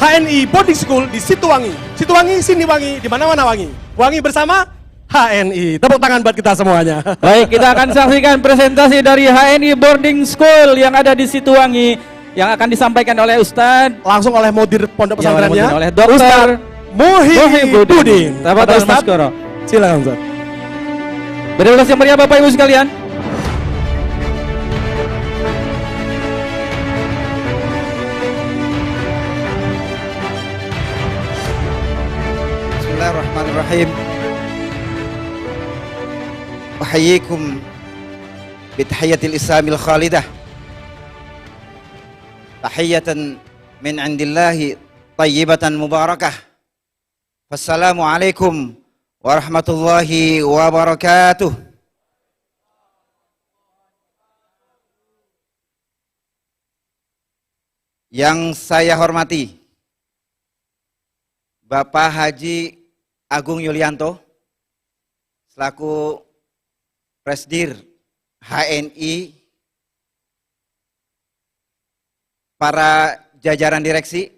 HNI Boarding School di Situwangi. Situwangi, sini wangi, di mana-mana wangi. Wangi bersama HNI. Tepuk tangan buat kita semuanya. Baik, kita akan saksikan presentasi dari HNI Boarding School yang ada di Situwangi yang akan disampaikan oleh Ustadz, Langsung oleh mudir pondok pesantrennya, oleh Dr. Muhyiddin. Tafaddal Ustadz, Maskoro. silakan Ustaz. Berilah yang meriah Bapak Ibu sekalian. Bismillahirrahmanirrahim. Uhayyikum bitahiyatil islamil khalidah. Tahiyatan min indillahi tayyibatan mubarakah. Wassalamualaikum warahmatullahi wabarakatuh. Yang saya hormati Bapak Haji Agung Yulianto selaku Presdir HNI, para jajaran direksi,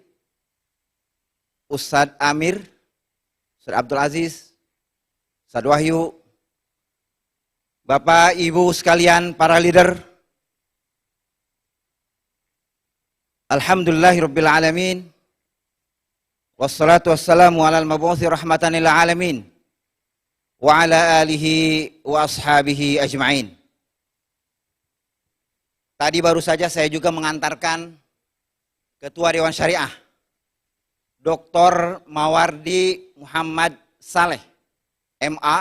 Ustadz Amir, Ustadz Abdul Aziz, Ustadz Wahyu, Bapak Ibu sekalian para leader, alhamdulillahirabbil alamin. Wassalatu wassalamu ala al-mabu'uthi rahmatan lil alamin wa ala alihi wa ashabihi ajma'in. Tadi baru saja saya juga mengantarkan Ketua Dewan Syariah Dr. Mawardi Muhammad Saleh MA.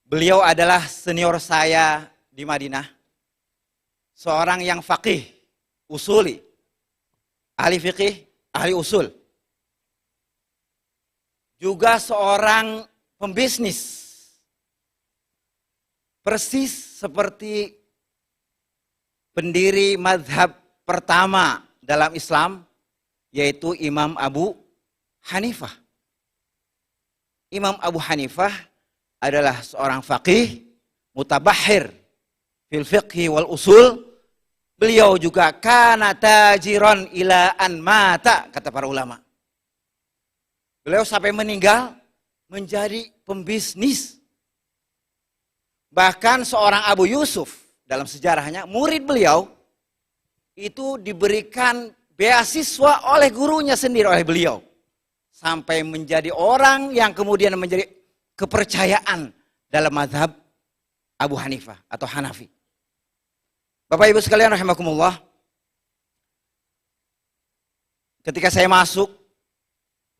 Beliau adalah senior saya di Madinah, seorang yang faqih, usuli, ahli fikih, ahli usul, juga seorang pembisnis, persis seperti pendiri mazhab pertama dalam Islam, yaitu Imam Abu Hanifah. Imam Abu Hanifah adalah seorang faqih, mutabahhir fil fiqhi wal usul. Beliau juga kana tajiran ila an mata, kata para ulama. Beliau sampai meninggal menjadi pembisnis. Bahkan seorang Abu Yusuf dalam sejarahnya, murid beliau itu diberikan beasiswa oleh gurunya sendiri, oleh beliau. Sampai menjadi orang yang kemudian menjadi kepercayaan dalam mazhab Abu Hanifah atau Hanafi. Bapak Ibu sekalian rahimakumullah, ketika saya masuk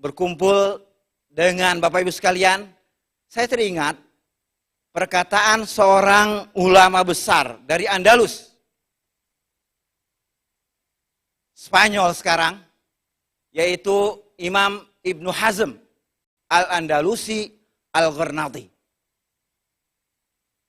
berkumpul dengan Bapak Ibu sekalian, saya teringat perkataan seorang ulama besar dari Andalus, Spanyol sekarang, yaitu Imam Ibnu Hazm Al-Andalusi Al-Gharnati.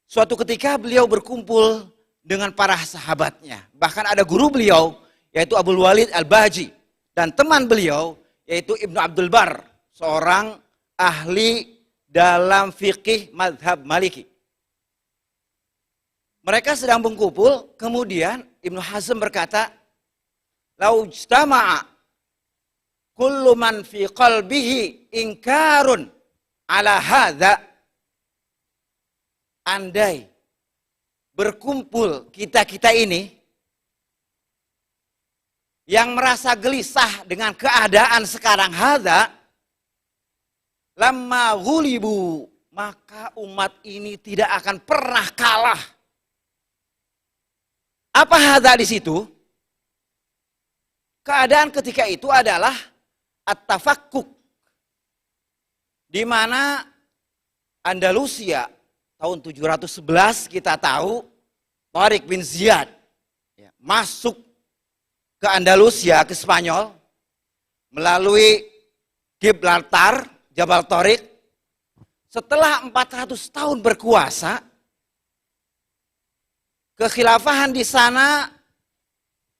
Suatu ketika beliau berkumpul dengan para sahabatnya, bahkan ada guru beliau yaitu Abdul Walid Al-Baji, dan teman beliau yaitu Ibnu Abdul Bar, seorang ahli dalam fikih mazhab Maliki. Mereka sedang berkumpul, kemudian Ibnu Hazm berkata, "Lau ijtama'a kullu man fi qalbihi inkarun ala hadza." Andai berkumpul kita-kita ini yang merasa gelisah dengan keadaan sekarang, hadza lamma ghulibu, maka umat ini tidak akan pernah kalah. Apa hadza di situ? Keadaan ketika itu adalah at-tafakkuk, di mana Andalusia tahun 711 kita tahu Tariq bin Ziyad masuk ke Andalusia, ke Spanyol, melalui Gibraltar, Jabal Tariq. Setelah 400 tahun berkuasa, kekhilafahan di sana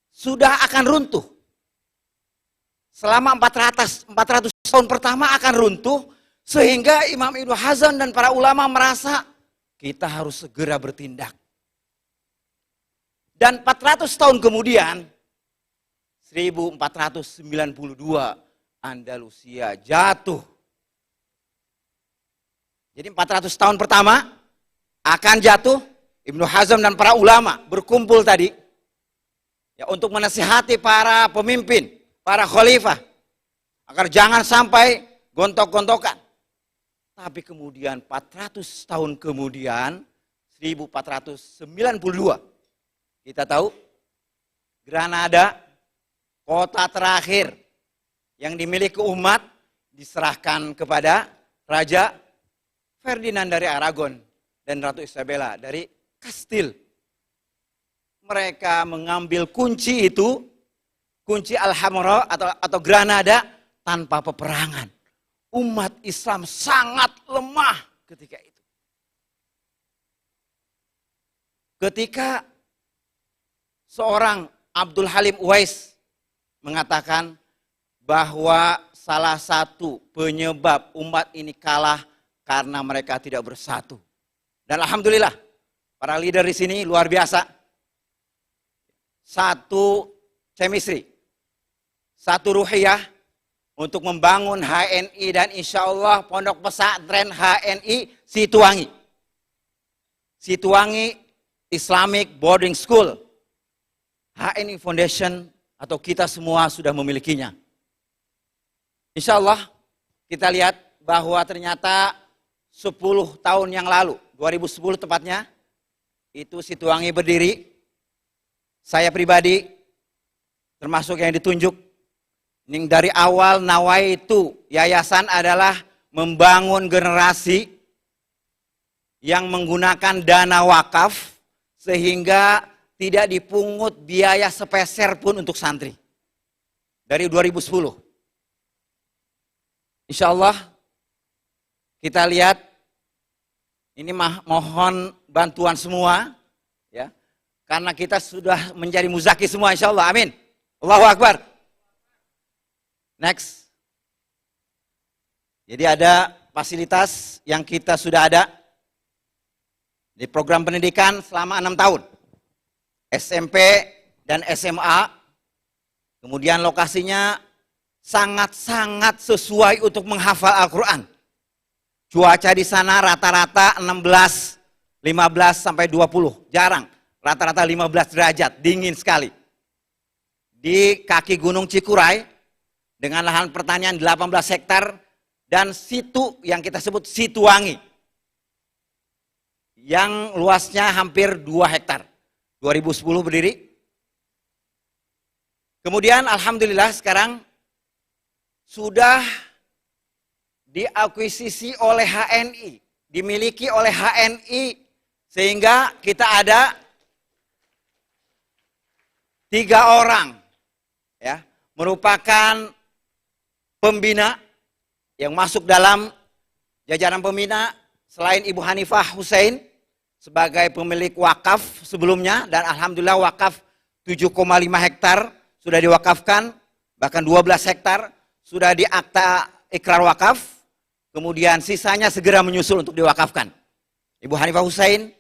sudah akan runtuh. Selama 400 tahun pertama akan runtuh, sehingga Imam Ibnu Hazm dan para ulama merasa kita harus segera bertindak. Dan 400 tahun kemudian, 1492 Andalusia jatuh. Jadi 400 tahun pertama akan jatuh. Ibnu Hazm dan para ulama berkumpul tadi ya, untuk menasihati para pemimpin, para khalifah agar jangan sampai gontok-gontokan. Tapi kemudian 400 tahun kemudian 1492 kita tahu Granada, kota terakhir yang dimiliki umat, diserahkan kepada Raja Ferdinand dari Aragon dan Ratu Isabella dari Kastil. Mereka mengambil kunci itu, kunci Alhamra atau Granada tanpa peperangan. Umat Islam sangat lemah ketika itu. Ketika seorang Abdul Halim Uwais mengatakan bahwa salah satu penyebab umat ini kalah karena mereka tidak bersatu. Dan alhamdulillah, para leader di sini luar biasa. Satu chemistry, satu ruhiyah untuk membangun HNI dan insya Allah pondok pesantren HNI Situangi. Situangi Islamic Boarding School. HNI Foundation atau kita semua sudah memilikinya. Insya Allah kita lihat bahwa ternyata 10 tahun yang lalu, 2010 tepatnya, itu Situangi berdiri. Saya pribadi, termasuk yang ditunjuk, dari awal nawai itu, yayasan adalah membangun generasi yang menggunakan dana wakaf, sehingga tidak dipungut biaya sepeser pun untuk santri. Dari 2010. Insya Allah, kita lihat, ini mohon bantuan semua, ya, karena kita sudah menjadi muzaki semua, insya Allah, amin. Allahu Akbar. Next. Jadi ada fasilitas yang kita sudah ada di program pendidikan selama 6 tahun. SMP dan SMA. Kemudian lokasinya sangat-sangat sesuai untuk menghafal Al-Quran. Cuaca di sana rata-rata 16, 15 sampai 20. Jarang. Rata-rata 15 derajat. Dingin sekali. Di kaki Gunung Cikuray. Dengan lahan pertanian 18 hektar. Dan situ yang kita sebut Situangi. Yang luasnya hampir 2 hektar. 2010 berdiri. Kemudian alhamdulillah sekarang sudah diakuisisi oleh HNI, dimiliki oleh HNI, sehingga kita ada 3 orang, ya, merupakan pembina yang masuk dalam jajaran pembina selain Ibu Hanifah Hussein sebagai pemilik wakaf sebelumnya, dan alhamdulillah wakaf 7,5 hektar sudah diwakafkan, bahkan 12 hektar sudah di akta ikrar wakaf, kemudian sisanya segera menyusul untuk diwakafkan. Ibu Hanifah Hussein,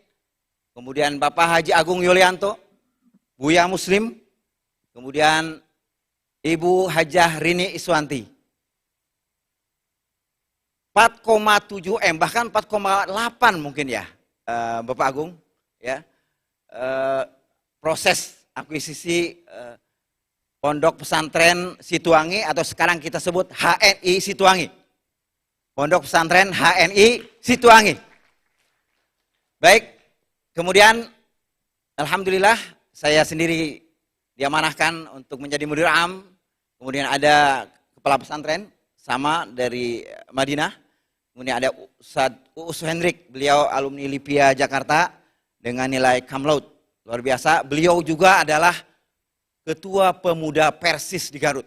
kemudian Bapak Haji Agung Yulianto, Buya Muslim, kemudian Ibu Hajah Rini Iswanti. 4,7 M, bahkan 4,8 mungkin ya, Bapak Agung, ya, proses akuisisi Pondok Pesantren Situangi atau sekarang kita sebut HNI Situangi. Pondok Pesantren HNI Situangi. Baik, kemudian alhamdulillah saya sendiri diamanahkan untuk menjadi mudir am. Kemudian ada kepala pesantren sama dari Madinah. Kemudian ada Ustadz Uus Hendrik, beliau alumni Lipia Jakarta dengan nilai cum laude. Luar biasa, beliau juga adalah Ketua Pemuda Persis di Garut.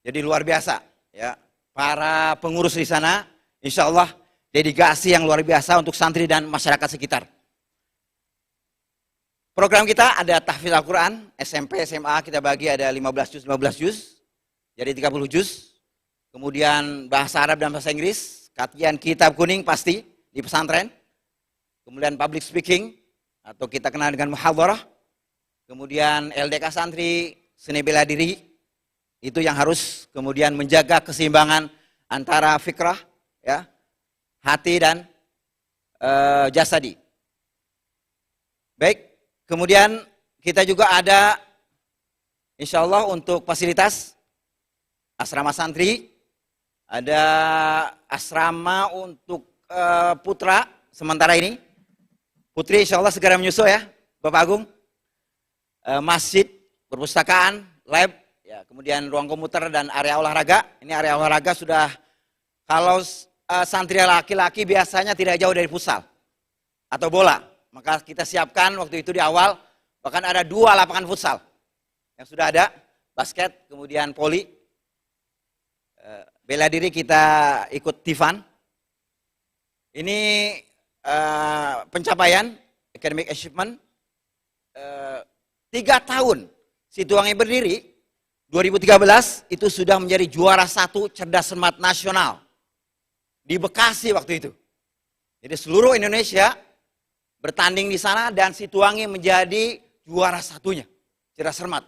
Jadi luar biasa, ya. Para pengurus di sana, insya Allah dedikasi yang luar biasa untuk santri dan masyarakat sekitar. Program kita ada tahfidz Al-Quran, SMP, SMA kita bagi ada 15 juz, jadi 30 juz. Kemudian bahasa Arab dan bahasa Inggris, kajian kitab kuning pasti di pesantren. Kemudian public speaking, atau kita kenal dengan muhadharah. Kemudian LDK santri seni bela diri, itu yang harus kemudian menjaga keseimbangan antara fikrah, ya, hati dan jasadi. Baik, kemudian kita juga ada insya Allah untuk fasilitas asrama santri, ada asrama untuk putra sementara ini. Putri insya Allah segera menyusul ya, Bapak Agung. Masjid, perpustakaan, lab, ya, kemudian ruang komputer dan area olahraga. Ini area olahraga sudah, kalau santri laki-laki biasanya tidak jauh dari futsal atau bola. Maka kita siapkan waktu itu di awal, bahkan ada 2 lapangan futsal yang sudah ada, basket, kemudian voli. Bela diri kita ikut Tifan. Ini pencapaian, academic achievement, 3 tahun Situwangi berdiri, 2013 itu sudah menjadi juara 1 cerdas cermat nasional di Bekasi waktu itu. Jadi seluruh Indonesia bertanding di sana dan Situwangi menjadi juara 1-nya, cerdas cermat.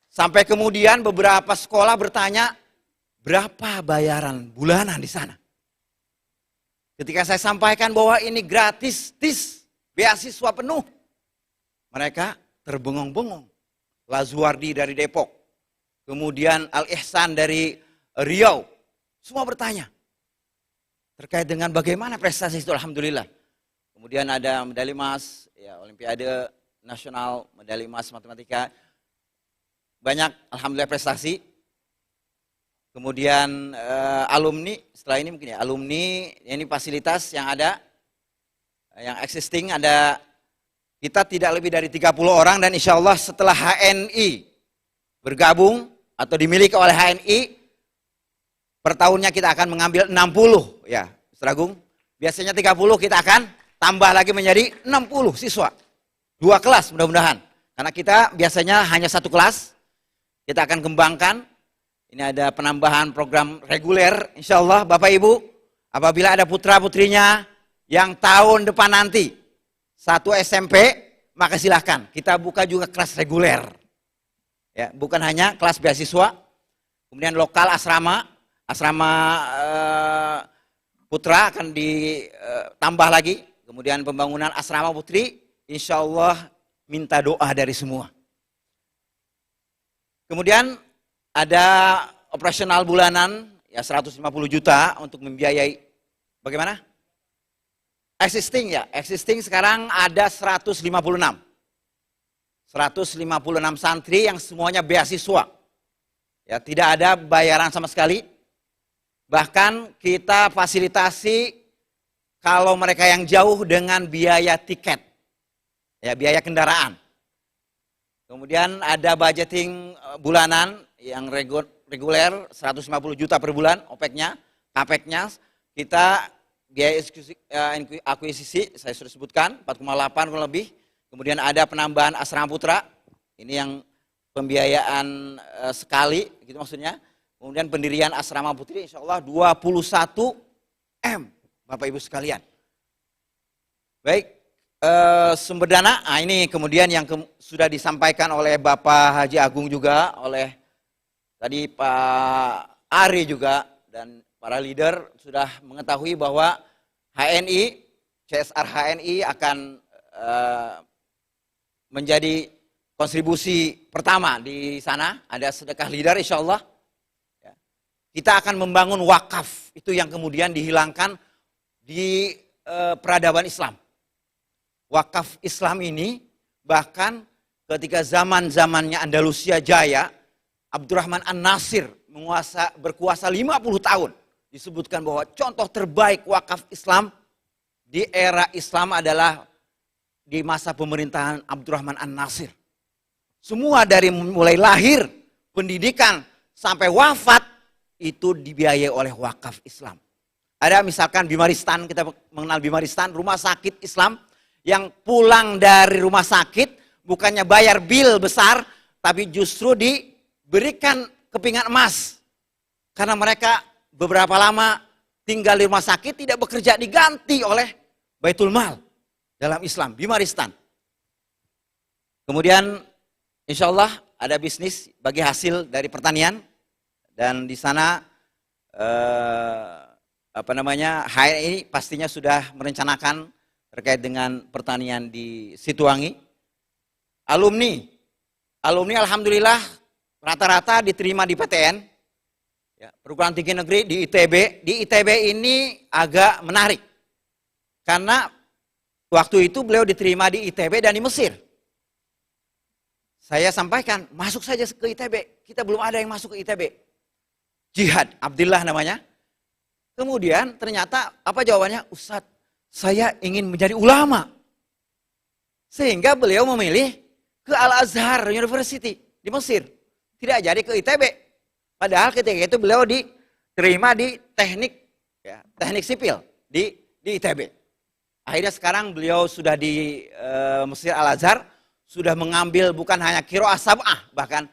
Sampai kemudian beberapa sekolah bertanya, berapa bayaran bulanan di sana? Ketika saya sampaikan bahwa ini gratis, beasiswa penuh, mereka terbengong-bengong. Lazuardi dari Depok, kemudian Al-Ihsan dari Riau, semua bertanya terkait dengan bagaimana prestasi itu. Alhamdulillah. Kemudian ada medali emas, ya, Olimpiade Nasional, medali emas matematika, banyak alhamdulillah prestasi. Kemudian alumni, setelah ini mungkin ya, alumni, ini fasilitas yang ada, yang existing ada, kita tidak lebih dari 30 orang dan insya Allah setelah HNI bergabung atau dimiliki oleh HNI, per tahunnya kita akan mengambil 60 ya, Ustaz Agung. Biasanya 30, kita akan tambah lagi menjadi 60 siswa. 2 kelas mudah-mudahan. Karena kita biasanya hanya 1 kelas. Kita akan kembangkan. Ini ada penambahan program reguler. Insya Allah Bapak Ibu, apabila ada putra-putrinya yang tahun depan nanti 1 SMP, maka silahkan. Kita buka juga kelas reguler. Ya, bukan hanya kelas beasiswa. Kemudian lokal asrama putra akan ditambah lagi. Kemudian pembangunan asrama putri, insya Allah minta doa dari semua. Kemudian ada operasional bulanan, ya 150 juta untuk membiayai, bagaimana? Existing ya, existing sekarang ada 156 santri yang semuanya beasiswa. Ya, tidak ada bayaran sama sekali. Bahkan kita fasilitasi kalau mereka yang jauh dengan biaya tiket, ya biaya kendaraan. Kemudian ada budgeting bulanan yang reguler 150 juta per bulan, OPEC-nya, CAPEX-nya. Kita biaya akuisisi, saya sudah sebutkan, 4,8 kurang lebih. Kemudian ada penambahan asrama putra, ini yang pembiayaan sekali, gitu maksudnya. Kemudian pendirian asrama putri insya Allah 21 M, Bapak Ibu sekalian. Baik, sumber dana, ini kemudian yang sudah disampaikan oleh Bapak Haji Agung juga, oleh tadi Pak Ari juga, dan para leader sudah mengetahui bahwa HNI, CSR HNI akan menjadi kontribusi pertama di sana, ada sedekah leader insya Allah. Kita akan membangun wakaf, itu yang kemudian dihilangkan di peradaban Islam. Wakaf Islam ini bahkan ketika zaman-zamannya Andalusia Jaya, Abdurrahman An-Nasir berkuasa 50 tahun. Disebutkan bahwa contoh terbaik wakaf Islam di era Islam adalah di masa pemerintahan Abdurrahman An-Nasir. Semua dari mulai lahir, pendidikan, sampai wafat, itu dibiayai oleh wakaf Islam. Ada misalkan Bimaristan, kita mengenal Bimaristan, rumah sakit Islam yang pulang dari rumah sakit bukannya bayar bil besar, tapi justru diberikan kepingan emas. Karena mereka beberapa lama tinggal di rumah sakit tidak bekerja, diganti oleh Baitul Mal dalam Islam, Bimaristan. Kemudian insya Allah ada bisnis bagi hasil dari pertanian, dan di sana HN ini pastinya sudah merencanakan terkait dengan pertanian di Situangi. Alumni alhamdulillah rata-rata diterima di PTN, ya, perguruan tinggi negeri di ITB. Di ITB ini agak menarik karena waktu itu beliau diterima di ITB dan di Mesir. Saya sampaikan, masuk saja ke ITB. Kita belum ada yang masuk ke ITB. Jihad, Abdillah namanya. Kemudian ternyata apa jawabannya? Ustadz, saya ingin menjadi ulama. Sehingga beliau memilih ke Al-Azhar University di Mesir. Tidak jadi ke ITB. Padahal ketika itu beliau diterima di teknik sipil di ITB. Akhirnya sekarang beliau sudah di Mesir Al-Azhar, sudah mengambil bukan hanya kiroah sab'ah, bahkan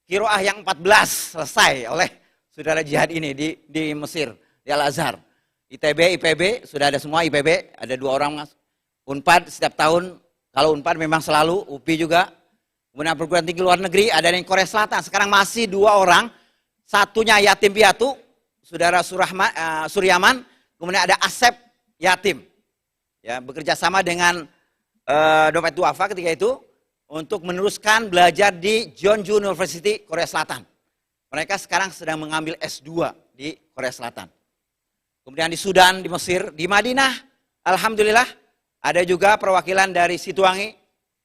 kiroah yang 14 selesai oleh saudara jihad ini di Mesir, di Al-Azhar. ITB, IPB, sudah ada semua. IPB, ada 2 orang. UNPAD setiap tahun, kalau UNPAD memang selalu, UPI juga. Kemudian perguruan tinggi luar negeri, ada di Korea Selatan. Sekarang masih 2 orang, satunya yatim piatu, saudara Suryaman, kemudian ada Asep yatim. Ya, bekerja sama dengan Dompet Duafa ketika itu untuk meneruskan belajar di Jeonju University Korea Selatan. Mereka sekarang sedang mengambil S2 di Korea Selatan. Kemudian di Sudan, di Mesir, di Madinah, alhamdulillah ada juga perwakilan dari Situangi,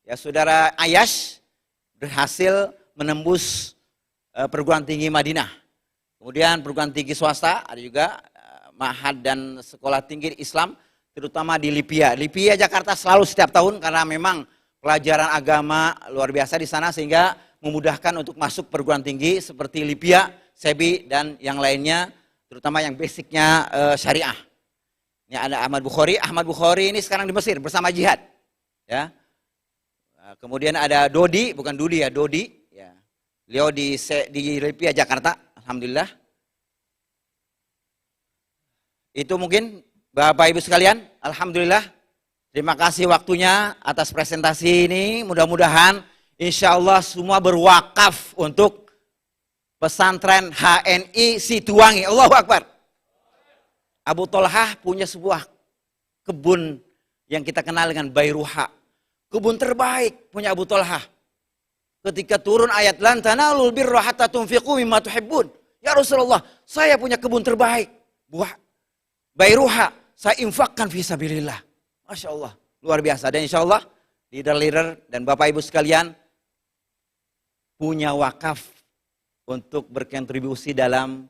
ya saudara Ayash berhasil menembus perguruan tinggi Madinah. Kemudian perguruan tinggi swasta ada juga Ma'had dan sekolah tinggi Islam, terutama di Libya. Libya, Jakarta selalu setiap tahun karena memang pelajaran agama luar biasa di sana sehingga memudahkan untuk masuk perguruan tinggi seperti Libya, Sebi dan yang lainnya, terutama yang basicnya syariah. Ini ada Ahmad Bukhari. Ahmad Bukhari ini sekarang di Mesir bersama Jihad. Ya. Kemudian ada Dodi, bukan Dudi ya, Dodi. Ya. Beliau di Libya, Jakarta, alhamdulillah. Itu mungkin Bapak Ibu sekalian, alhamdulillah. Terima kasih waktunya atas presentasi ini. Mudah-mudahan insya Allah semua berwakaf untuk pesantren HNI Situangi. Allahu Akbar. Abu Tolhah punya sebuah kebun yang kita kenal dengan Bayruha. Kebun terbaik punya Abu Tolhah. Ketika turun ayat lan tanalul birra hatta tunfiqu mimma tuhibbun. Ya Rasulullah, saya punya kebun terbaik. Buah Bayruha, saya infakkan fi sabilillah. Masya Allah, luar biasa. Dan insya Allah, leader-leader dan Bapak Ibu sekalian punya wakaf untuk berkontribusi dalam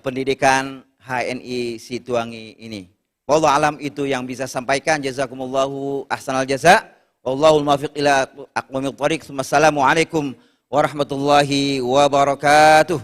pendidikan HNI Situangi ini. Wallahu alam, itu yang bisa sampaikan. Jazakumullahu ahsanal jaza. Wallahul muwaffiq ila aqwamit thoriq. Wassalamualaikum warahmatullahi wabarakatuh.